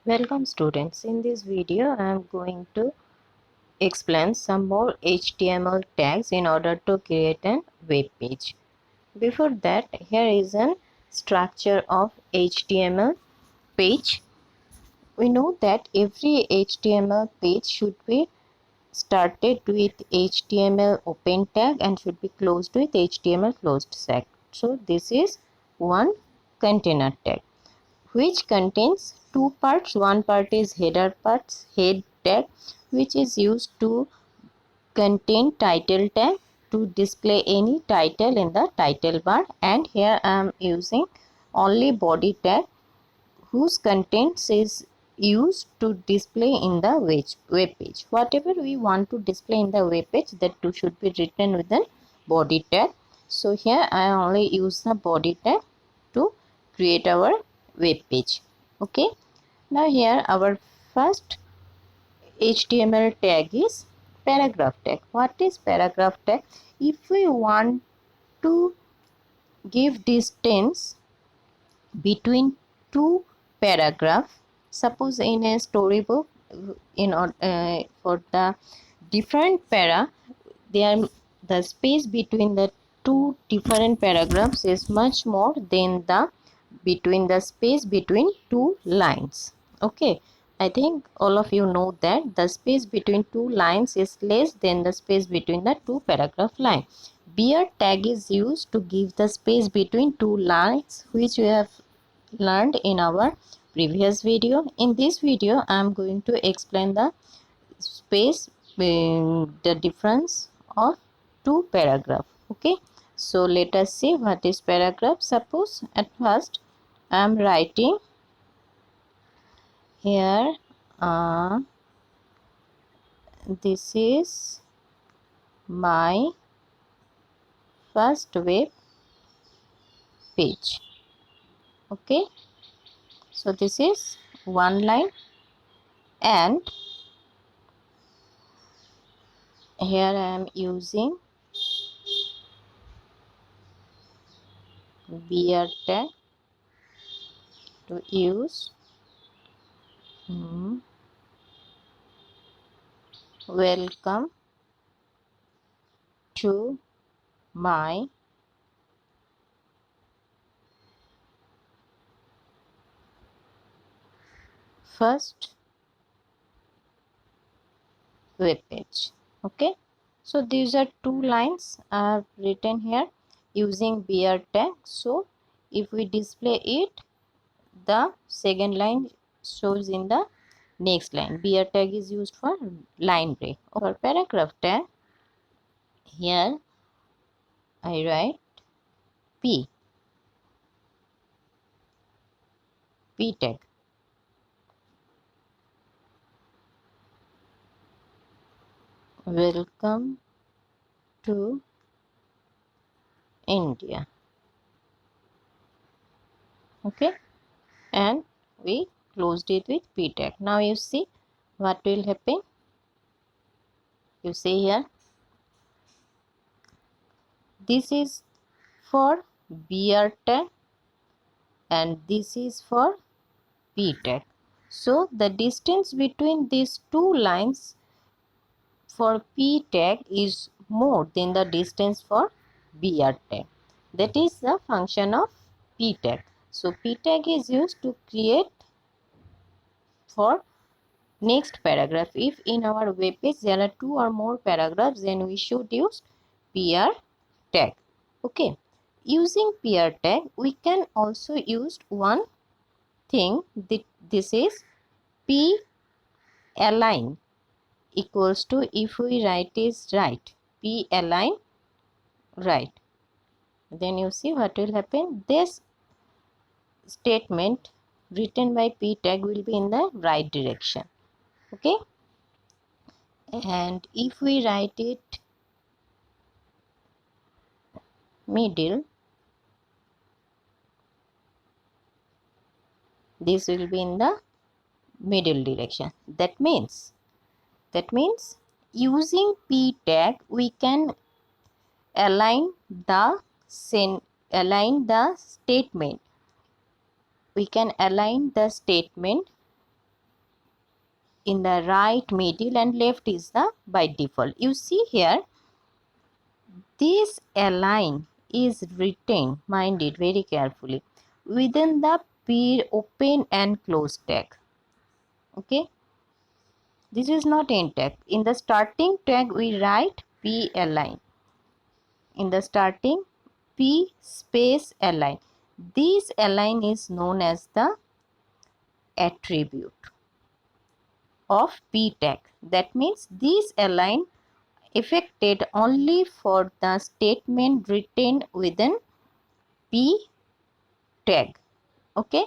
Welcome students. In this video I am going to explain some more HTML tags in order to create a web page. Before that, here is a structure of HTML page. We know that every HTML page should be started with HTML open tag and should be closed with HTML closed tag. So this is one container tag, which contains two parts. One part is head tag, which is used to contain title tag to display any title in the title bar, and here I am using only body tag whose contents is used to display in the web page. Whatever we want to display in the web page, that too should be written with the body tag. So here I only use the body tag to create our web page. Okay, now here our first HTML tag is paragraph tag. What is paragraph tag? If we want to give distance between two paragraphs, suppose in a storybook, for the different para, there the space between the two different paragraphs is much more than the between the space between two lines. Okay, I think all of you know that the space between two lines is less than the space between the two paragraph line. Beer tag is used to give the space between two lines, which we have learned in our previous video. In this video I am going to explain the space, the difference of two paragraphs. Okay, so let us see what is paragraph. Suppose at first I am writing here, this is my first web page. Okay, so this is one line, and here I am using beer tag to use welcome to my first web page. Okay, so these are two lines I have written here using beer tag. So if we display it, the second line shows in the next line. Beer tag is used for line break. For paragraph tag, here I write P tag. Welcome to India. Okay, and we closed it with P tag. Now you see what will happen. You see here, this is for beer tag and this is for P tag. So the distance between these two lines for P tag is more than the distance for beer tag. That is the function of P tag. So P tag is used to create for next paragraph. If in our web page there are two or more paragraphs, then we should use PR tag. Okay, using PR tag we can also use one thing. This is P align equals to, if we write is right, P align right, then you see what will happen. This statement written by P tag will be in the right direction. Okay, and if we write it middle, this will be in the middle direction. That means using P tag we can align the statement. We can align the statement in the right, middle and left is the by default. You see here, this align is written, mind it very carefully, within the p open and close tag. Okay, this is not end tag. In the starting tag we write p align. In the starting p space align. This align is known as the attribute of p tag. That means this align affected only for the statement written within p tag. Okay,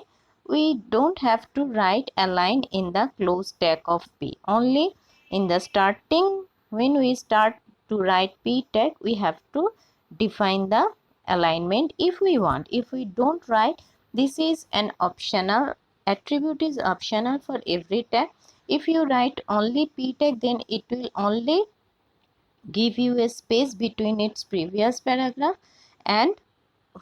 we don't have to write align in the close tag of p. Only in the starting, when we start to write p tag, we have to define the alignment if we want. If we don't write, this is an optional attribute, is optional for every tag. If you write only p tag, then it will only give you a space between its previous paragraph, and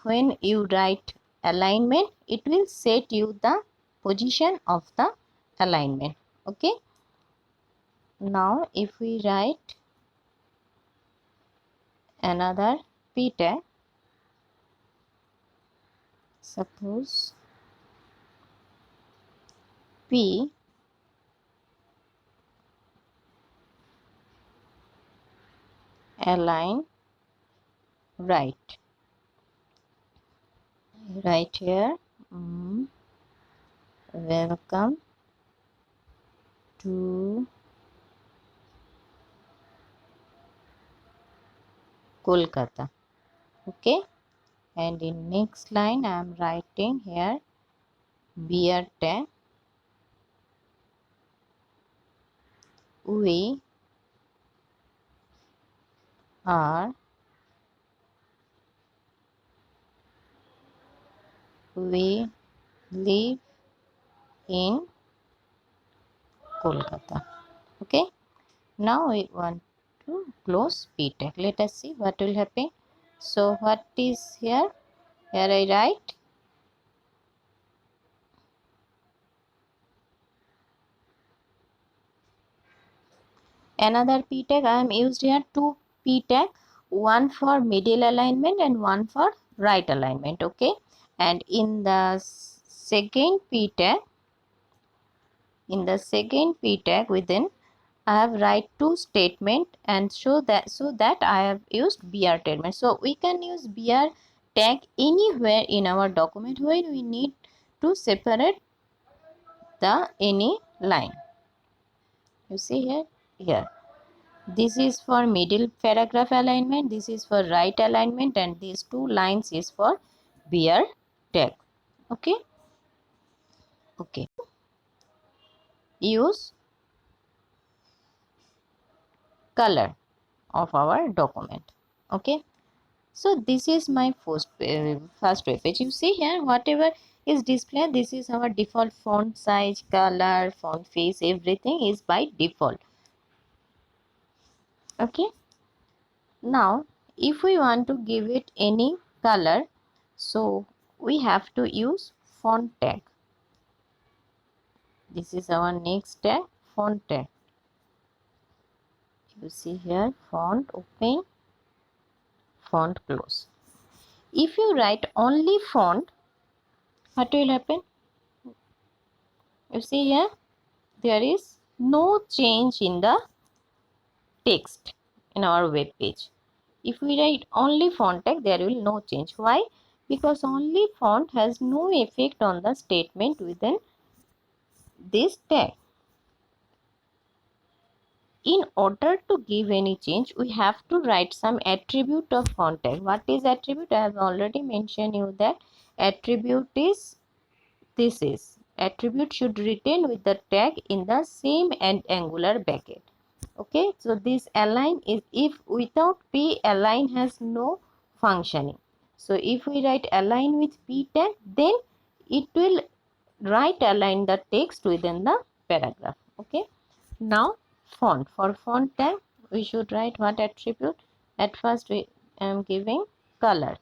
when you write alignment, it will set you the position of the alignment. Okay, now if we write another p tag, suppose p align right, right here, welcome to Kolkata. Okay, and in next line I am writing here beer tag, we are we live in Kolkata. Okay, now we want to close p tag. Let us see what will happen. So what is here? Here I write another p tag. I am used here two p tag, one for middle alignment and one for right alignment. Okay, and in the second p tag, within I have write two statement and so that I have used br statement. So we can use br tag anywhere in our document where we need to separate the any line. You see here this is for middle paragraph alignment, this is for right alignment, and these two lines is for br tag. Okay, okay, use color of our document. Okay, so this is my first web page. You see here whatever is displayed, this is our default font size, color, font face, everything is by default. Okay, now if we want to give it any color, so we have to use font tag. This is our next tag, font tag. You see here font open, font close. If you write only font, what will happen? You see here there is no change in the text in our web page. If we write only font tag, there will no change. Why? Because only font has no effect on the statement within this tag. In order to give any change, we have to write some attribute of font tag. What is attribute? I have already mentioned you that attribute is this is attribute should written with the tag in the same and angular bracket. Okay, so this align is if without p align has no functioning. So if we write align with p tag, then it will right align the text within the paragraph. Okay, now font, for font tag we should write what attribute? At first we am giving color.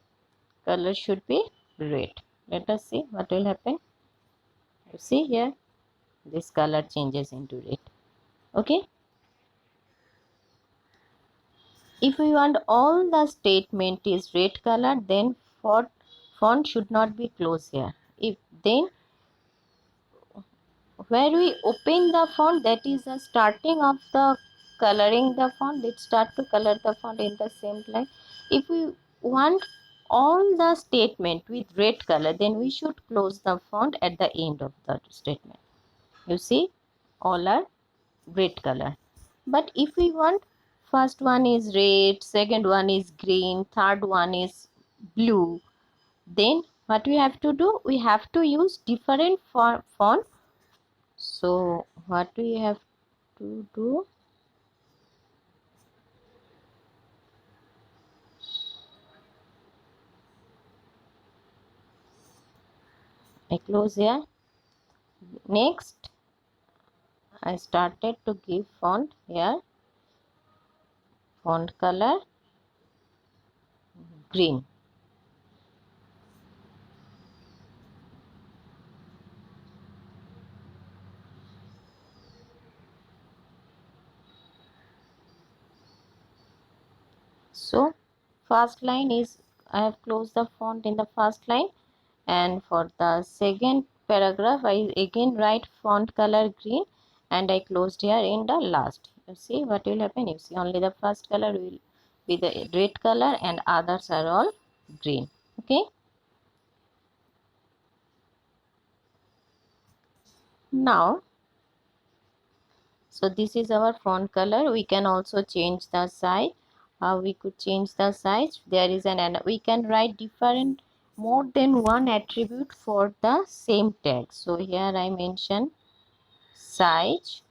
Color should be red. Let us see what will happen. You see here this color changes into red. Okay. If we want all the statement is red color, then font should not be closed here. If then where we open the font, that is the starting of the coloring the font. Let's start to color the font in the same line. If we want all the statement with red color, then we should close the font at the end of the statement. You see, all are red color. But if we want first one is red, second one is green, third one is blue, then what we have to do, we have to use different font. So what we have to do, I close here. Next I started to give font here, font color green. So first line is, I have closed the font in the first line, and for the second paragraph I again write font color green, and I closed here in the last. You see what will happen, you see only the first color will be the red color and others are all green. Okay. Now, so this is our font color. We can also change the size. How we could change the size, there is and we can write different, more than one attribute for the same tag. So here I mention size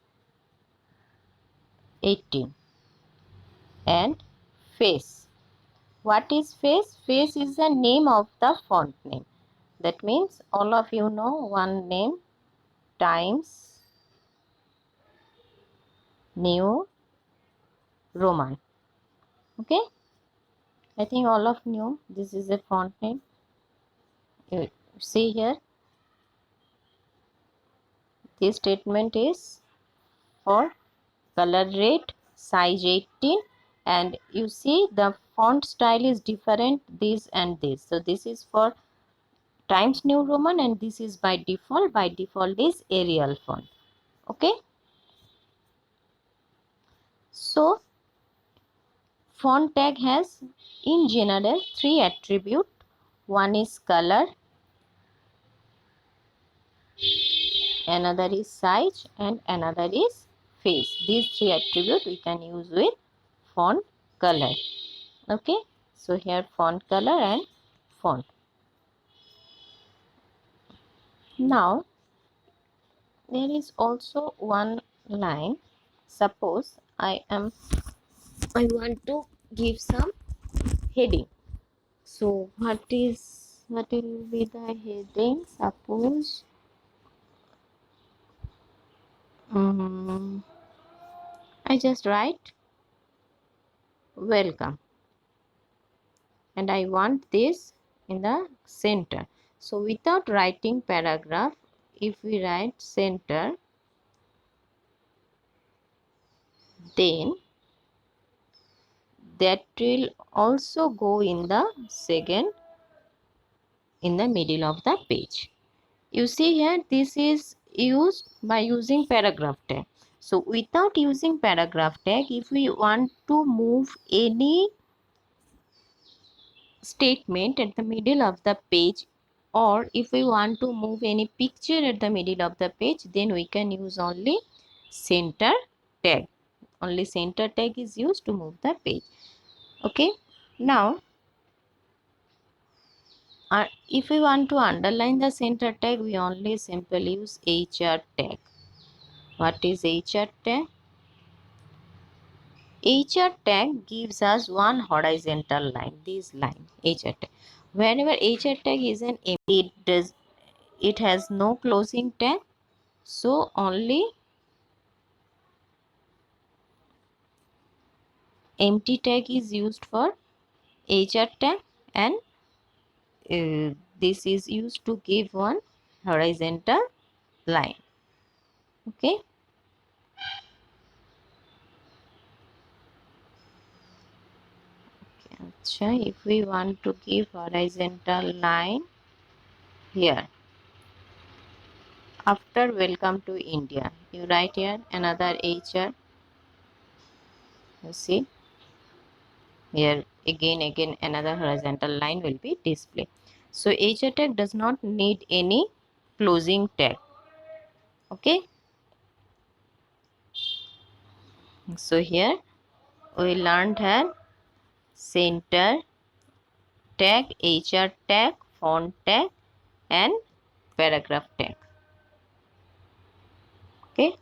18 and face. What is face? Face is the name of the font name. That means all of you know one name, Times New Roman. Okay, I think all of you, this is a font name. You see here, this statement is for color red, size 18, and you see the font style is different, this and this. So this is for Times New Roman, and this is by default. By default is Arial font. Okay. So font tag has in general three attributes. One is color, another is size, and another is face. These three attributes we can use with font color. Okay, so here font color and font. Now there is also one line. Suppose I want to give some heading. So what will be the heading? Suppose I just write welcome, and I want this in the center. So without writing paragraph, if we write center, then that will also go in the second, in the middle of the page. You see here, this is used by using paragraph tag. So without using paragraph tag, if we want to move any statement at the middle of the page, or if we want to move any picture at the middle of the page, then we can use only center tag. Only center tag is used to move the page. Okay. Now if we want to underline the center tag, we only simply use HR tag. What is HR tag? HR tag gives us one horizontal line, this line HR tag. Whenever HR tag is an empty, it has no closing tag, so only empty tag is used for HR tag, and this is used to give one horizontal line. Okay. if we want to give horizontal line here, after welcome to India, you write here another HR. You see here again another horizontal line will be displayed. So HR tag does not need any closing tag. Okay, so here we learned here center tag, HR tag, font tag and paragraph tag. Okay,